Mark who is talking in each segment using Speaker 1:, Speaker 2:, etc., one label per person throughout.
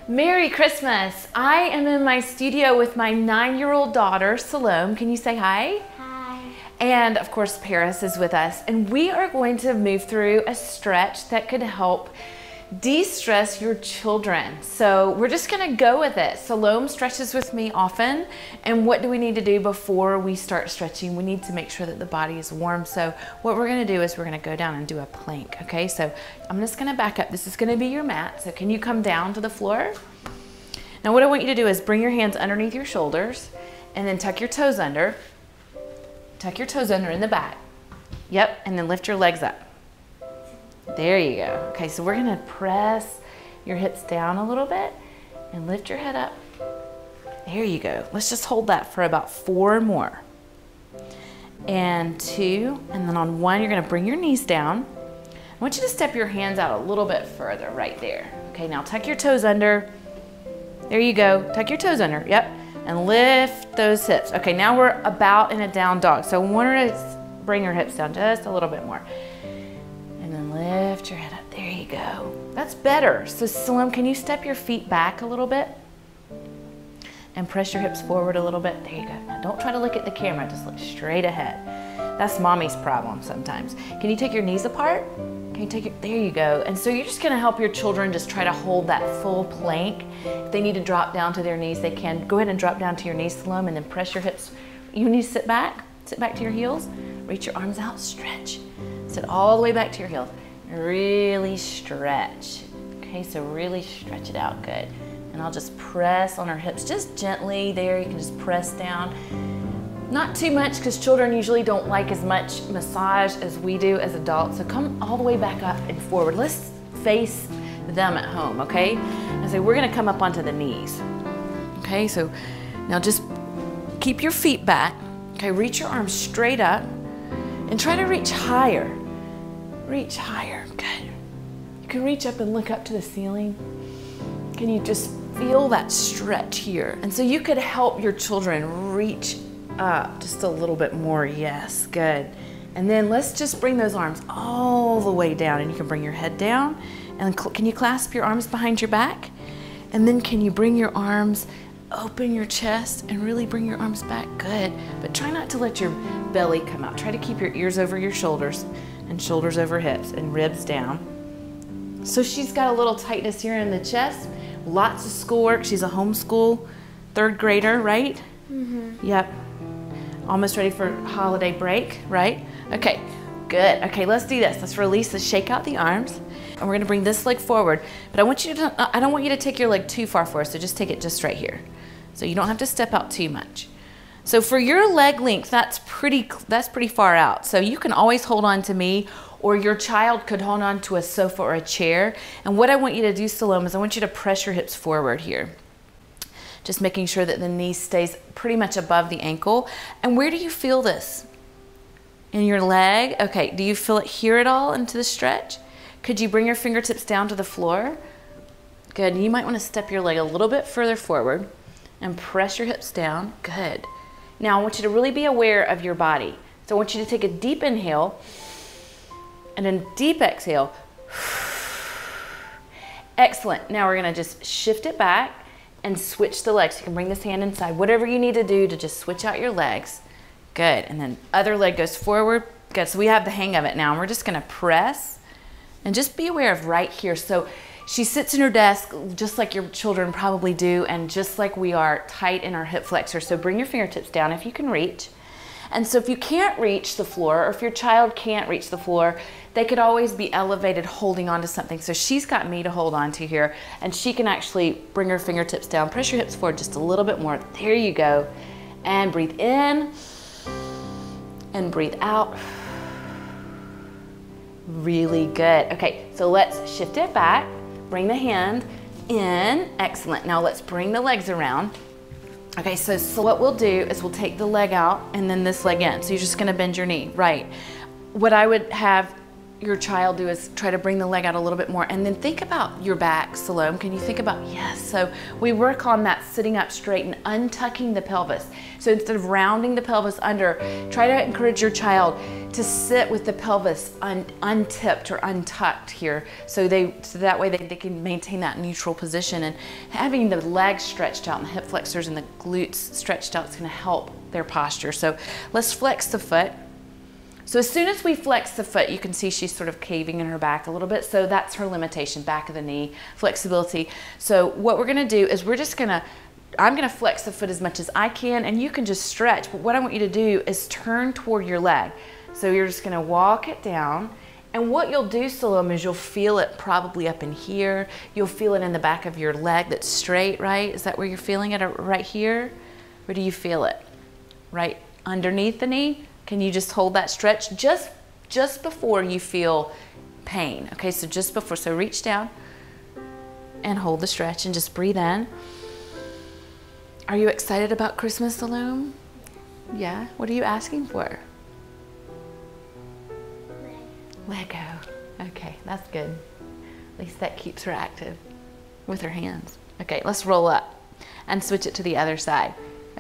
Speaker 1: Merry Christmas. I am in my studio with my 9-year-old daughter, Salome. Can you say hi?
Speaker 2: Hi.
Speaker 1: And of course, Paris is with us. And we are going to move through a stretch that could help de-stress your children. So we're just gonna go with it. Salome stretches with me often. And what do we need to do before we start stretching? We need to make sure that the body is warm. So what we're gonna do is we're gonna go down and do a plank, okay? So I'm just gonna back up. This is gonna be your mat. So can you come down to the floor? Now what I want you to do is bring your hands underneath your shoulders and then tuck your toes under. Tuck your toes under in the back. Yep, and then lift your legs up. There you go. Okay, so we're gonna press your hips down a little bit and lift your head up. There you go. Let's just hold that for about 4 more. And 2, and then on 1, you're gonna bring your knees down. I want you to step your hands out a little bit further right there. Okay, now tuck your toes under. There you go. Tuck your toes under, yep. And lift those hips. Okay, now we're about in a down dog. So I want her to bring her hips down just a little bit more. And then lift your head up. There you go. That's better. So Salome, can you step your feet back a little bit? And press your hips forward a little bit. There you go. Now don't try to look at the camera. Just look straight ahead. That's mommy's problem sometimes. Can you take your knees apart? Can you take your, there you go. And so you're just gonna help your children just try to hold that full plank. If they need to drop down to their knees, they can. Go ahead and drop down to your knees, Salome, and then press your hips. You need to sit back to your heels. Reach your arms out, stretch. Sit all the way back to your heels. Really stretch. Okay, so really stretch it out, good. And I'll just press on our hips, just gently there. You can just press down. Not too much, because children usually don't like as much massage as we do as adults. So come all the way back up and forward. Let's face them at home, okay? And so we're gonna come up onto the knees. Okay, so now just keep your feet back. Okay, reach your arms straight up and try to reach higher. Reach higher, good. You can reach up and look up to the ceiling. Can you just feel that stretch here? And so you could help your children reach up just a little bit more, yes, good. And then let's just bring those arms all the way down, and you can bring your head down. And can you clasp your arms behind your back? And then can you bring your arms, open your chest and really bring your arms back, good. But try not to let your belly come out. Try to keep your ears over your shoulders and shoulders over hips and ribs down. So she's got a little tightness here in the chest, lots of schoolwork. She's a homeschool 3rd grader, right? Mm-hmm. Yep. Almost ready for holiday break, right? Okay, good. Okay, let's do this. Let's release, let's shake out the arms. And we're gonna bring this leg forward. But I don't want you to take your leg too far forward, so just take it just right here. So you don't have to step out too much. So for your leg length, that's pretty far out. So you can always hold on to me, or your child could hold on to a sofa or a chair. And what I want you to do, Salome, is I want you to press your hips forward here. Just making sure that the knee stays pretty much above the ankle. And where do you feel this? In your leg? Okay, do you feel it here at all into the stretch? Could you bring your fingertips down to the floor? Good, you might wanna step your leg a little bit further forward and press your hips down, good. Now I want you to really be aware of your body. So I want you to take a deep inhale and a deep exhale. Excellent, now we're gonna just shift it back and switch the legs. You can bring this hand inside, whatever you need to do to just switch out your legs. Good, and then other leg goes forward. Good, so we have the hang of it now. And we're just gonna press and just be aware of right here. So she sits in her desk just like your children probably do, and just like we are, tight in our hip flexor. So bring your fingertips down if you can reach. And so if you can't reach the floor, or if your child can't reach the floor, they could always be elevated holding on to something. So she's got me to hold on to here, and she can actually bring her fingertips down, press your hips forward just a little bit more. There you go. And breathe in and breathe out. Really good. Okay, so let's shift it back. Bring the hand in. Excellent. Now let's bring the legs around. Okay, so what we'll do is we'll take the leg out and then this leg in. So you're just gonna bend your knee, right. What I would have your child do is try to bring the leg out a little bit more, and then think about your back, Salome. Can you think about, yes, so we work on that sitting up straight and untucking the pelvis. So instead of rounding the pelvis under, try to encourage your child to sit with the pelvis untipped or untucked here, so that way they can maintain that neutral position. And having the legs stretched out and the hip flexors and the glutes stretched out is going to help their posture. So let's flex the foot. So as soon as we flex the foot, you can see she's sort of caving in her back a little bit. So that's her limitation, back of the knee, flexibility. So what we're gonna do is I'm gonna flex the foot as much as I can, and you can just stretch. But what I want you to do is turn toward your leg. So you're just gonna walk it down. And what you'll do, Salome, is you'll feel it probably up in here. You'll feel it in the back of your leg that's straight, right? Is that where you're feeling it, right here? Where do you feel it? Right underneath the knee? Can you just hold that stretch just before you feel pain? Okay, so just before, so reach down and hold the stretch and just breathe in. Are you excited about Christmas, Salome? Yeah, what are you asking for? Lego. Okay, that's good. At least that keeps her active with her hands. Okay, let's roll up and switch it to the other side.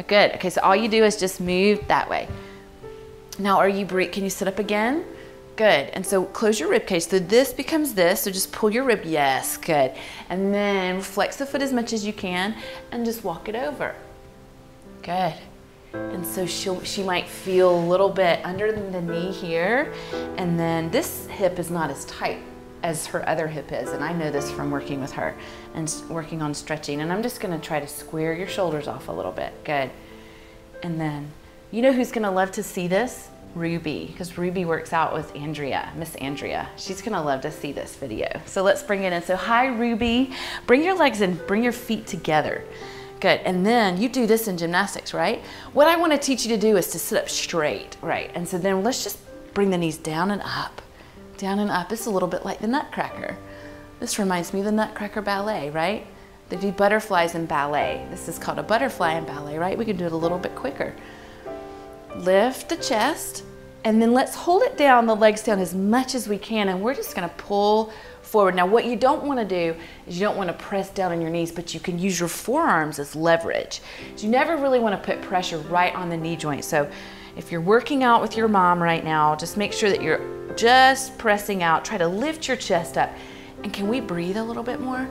Speaker 1: Good, okay, so all you do is just move that way. Now, can you sit up again? Good, and so close your rib cage. So this becomes this, so just pull your rib, yes, good. And then flex the foot as much as you can and just walk it over. Good. And so she might feel a little bit under the knee here, and then this hip is not as tight as her other hip is, and I know this from working with her and working on stretching. And I'm just gonna try to square your shoulders off a little bit, good. And then, you know who's gonna love to see this? Ruby, because Ruby works out with Andrea, Miss Andrea. She's gonna love to see this video. So let's bring it in. So hi, Ruby. Bring your legs in, bring your feet together. Good, and then you do this in gymnastics, right? What I wanna teach you to do is to sit up straight, right? And so then let's just bring the knees down and up. Down and up. It's a little bit like the Nutcracker. This reminds me of the Nutcracker ballet, right? They do butterflies in ballet. This is called a butterfly in ballet, right? We can do it a little bit quicker. Lift the chest, and then let's hold it down, the legs down as much as we can, and we're just gonna pull forward. Now, what you don't wanna do is you don't wanna press down on your knees, but you can use your forearms as leverage. So you never really wanna put pressure right on the knee joint. So if you're working out with your mom right now, just make sure that you're just pressing out. Try to lift your chest up. And can we breathe a little bit more?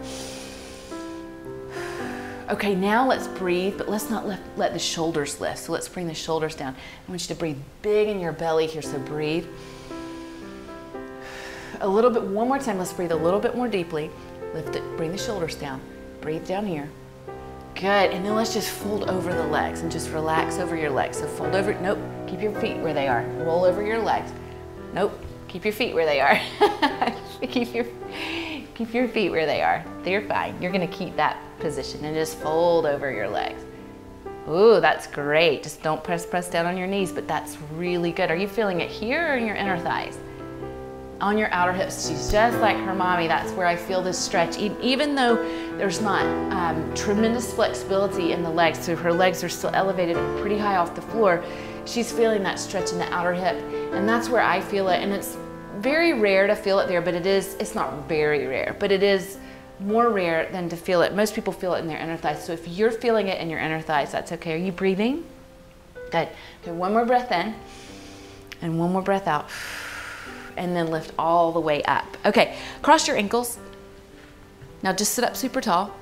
Speaker 1: Okay, now let's breathe, but let's not let the shoulders lift. So let's bring the shoulders down. I want you to breathe big in your belly here, so breathe. A little bit, one more time, let's breathe a little bit more deeply. Lift it, bring the shoulders down. Breathe down here. Good, and then let's just fold over the legs and just relax over your legs. So fold over, nope, keep your feet where they are. Roll over your legs. Nope, keep your feet where they are. Keep your feet where they are. They're fine. You're gonna keep that position and just fold over your legs. Ooh, that's great. Just don't press down on your knees, but that's really good. Are you feeling it here or in your inner thighs? On your outer hips. She's just like her mommy. That's where I feel this stretch. Even though there's not tremendous flexibility in the legs, so her legs are still elevated pretty high off the floor, she's feeling that stretch in the outer hip. And that's where I feel it. And it's very rare to feel it there, but it's not very rare, but it is more rare than to feel it. Most people feel it in their inner thighs. So if you're feeling it in your inner thighs, that's okay. Are you breathing? Good. Okay, one more breath in and one more breath out. And then lift all the way up. Okay, cross your ankles. Now just sit up super tall.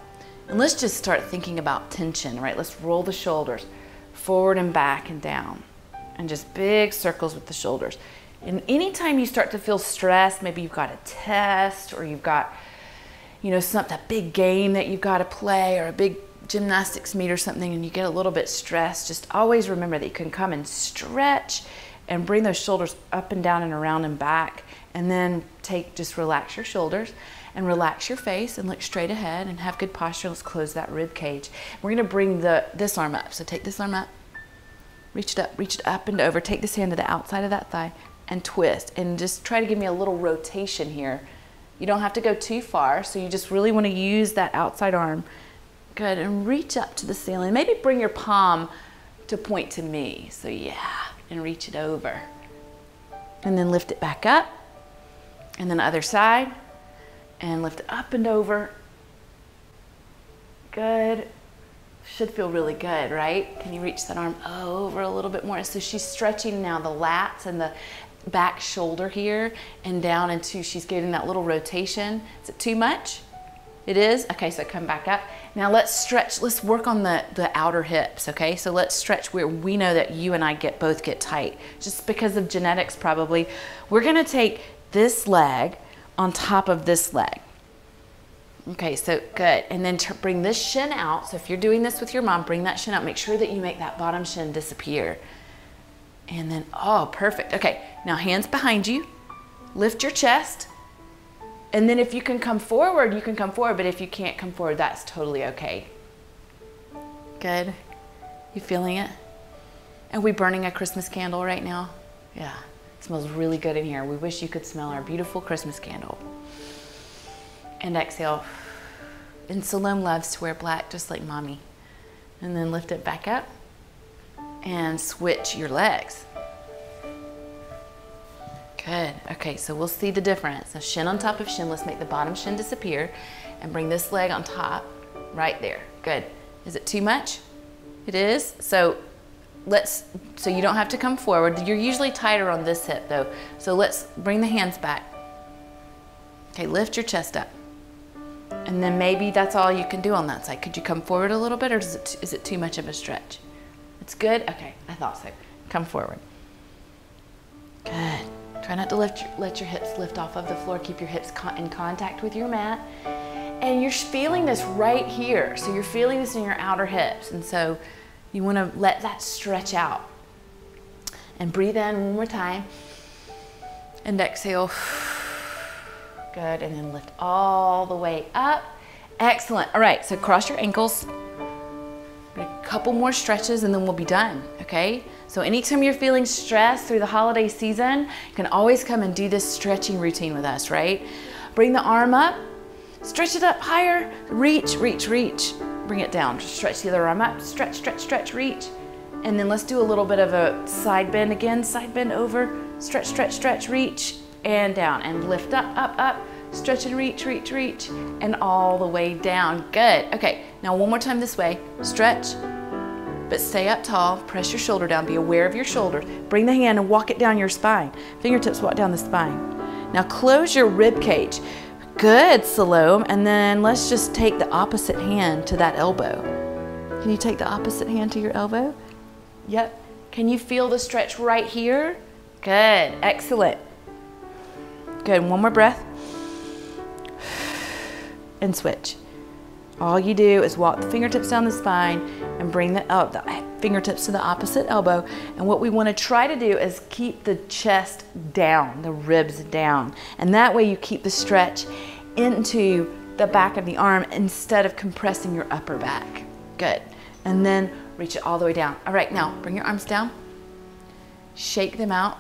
Speaker 1: And let's just start thinking about tension, right? Let's roll the shoulders forward and back and down. And just big circles with the shoulders. And anytime you start to feel stressed, maybe you've got a test or you've got, you know, a big game that you've got to play or a big gymnastics meet or something, and you get a little bit stressed, just always remember that you can come and stretch and bring those shoulders up and down and around and back, and then just relax your shoulders and relax your face and look straight ahead and have good posture. Let's close that rib cage. We're gonna bring this arm up. So take this arm up, reach it up and over. Take this hand to the outside of that thigh and twist, and just try to give me a little rotation here. You don't have to go too far, so you just really wanna use that outside arm. Good, and reach up to the ceiling. Maybe bring your palm to point to me. So yeah, and reach it over. And then lift it back up. And then other side. And lift up and over. Good. Should feel really good, right? Can you reach that arm over a little bit more? So she's stretching now the lats and the back shoulder here and down into, she's getting that little rotation. Is it too much? It is? Okay, so come back up. Now let's stretch, let's work on the outer hips, okay? So let's stretch where we know that you and I both get tight. Just because of genetics probably. We're gonna take this leg on top of this leg. Okay, so good. And then bring this shin out. So if you're doing this with your mom, bring that shin out. Make sure that you make that bottom shin disappear. And then, oh, perfect. Okay, now hands behind you. Lift your chest. And then if you can come forward, you can come forward. But if you can't come forward, that's totally okay. Good. You feeling it? Are we burning a Christmas candle right now? Yeah, it smells really good in here. We wish you could smell our beautiful Christmas candle. And exhale. And Salome loves to wear black just like mommy. And then lift it back up and switch your legs. Good. Okay, so we'll see the difference. So shin on top of shin. Let's make the bottom shin disappear and bring this leg on top right there. Good. Is it too much? It is. So you don't have to come forward. You're usually tighter on this hip though. So let's bring the hands back. Okay, lift your chest up. And then maybe that's all you can do on that side. Could you come forward a little bit, or is it too much of a stretch? It's good? Okay, I thought so. Come forward. Good. Try not to let your hips lift off of the floor. Keep your hips in contact with your mat. And you're feeling this right here. So you're feeling this in your outer hips. And so you want to let that stretch out. And breathe in one more time. And exhale. Good, and then lift all the way up. Excellent. All right, so cross your ankles. A couple more stretches and then we'll be done, okay? So anytime you're feeling stressed through the holiday season, you can always come and do this stretching routine with us, right? Bring the arm up, stretch it up higher, reach, reach, reach. Bring it down, just stretch the other arm up, stretch, stretch, stretch, reach. And then let's do a little bit of a side bend again, side bend over, stretch, stretch, stretch, reach, and down, and lift up, up, up, stretch and reach, reach, reach, and all the way down. Good. Okay, now one more time this way. Stretch, but stay up tall. Press your shoulder down. Be aware of your shoulder. Bring the hand and walk it down your spine. Fingertips walk down the spine. Now close your rib cage. Good, Salome. And then let's just take the opposite hand to that elbow. Can you take the opposite hand to your elbow? Yep. Can you feel the stretch right here? Good. Excellent. Good. One more breath. And switch. All you do is walk the fingertips down the spine and bring the fingertips to the opposite elbow. And what we want to try to do is keep the chest down, the ribs down. And that way you keep the stretch into the back of the arm instead of compressing your upper back. Good. And then reach it all the way down. All right, now bring your arms down. Shake them out.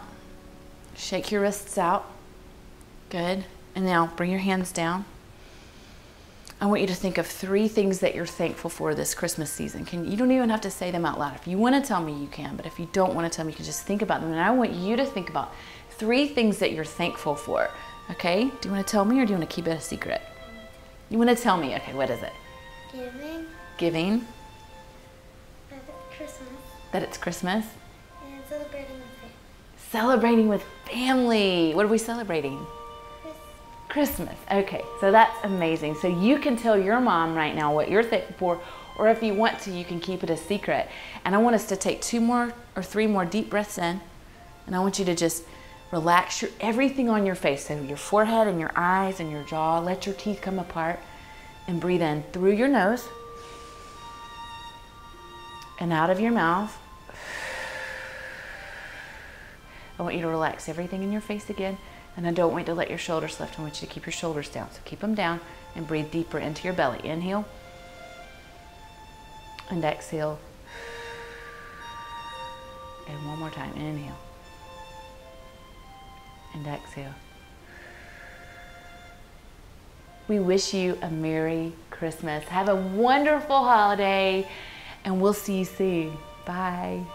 Speaker 1: Shake your wrists out. Good. And now bring your hands down. I want you to think of 3 things that you're thankful for this Christmas season. You don't even have to say them out loud. If you want to tell me, you can. But if you don't want to tell me, you can just think about them. And I want you to think about 3 things that you're thankful for. Okay? Do you want to tell me, or do you want to keep it a secret? You want to tell me. Okay, what is it?
Speaker 2: Giving.
Speaker 1: Giving.
Speaker 2: That it's Christmas.
Speaker 1: That it's Christmas.
Speaker 2: And celebrating with family.
Speaker 1: Celebrating with family. What are we celebrating? Christmas. Okay, so that's amazing. So you can tell your mom right now what you're thankful for, or if you want to, you can keep it a secret. And I want us to take 2 more or 3 more deep breaths in, and I want you to just relax everything on your face. So your forehead and your eyes and your jaw, let your teeth come apart, and breathe in through your nose and out of your mouth. I want you to relax everything in your face again. And I don't want you to let your shoulders lift. I want you to keep your shoulders down. So keep them down and breathe deeper into your belly. Inhale and exhale. And one more time. Inhale and exhale. We wish you a Merry Christmas. Have a wonderful holiday, and we'll see you soon. Bye.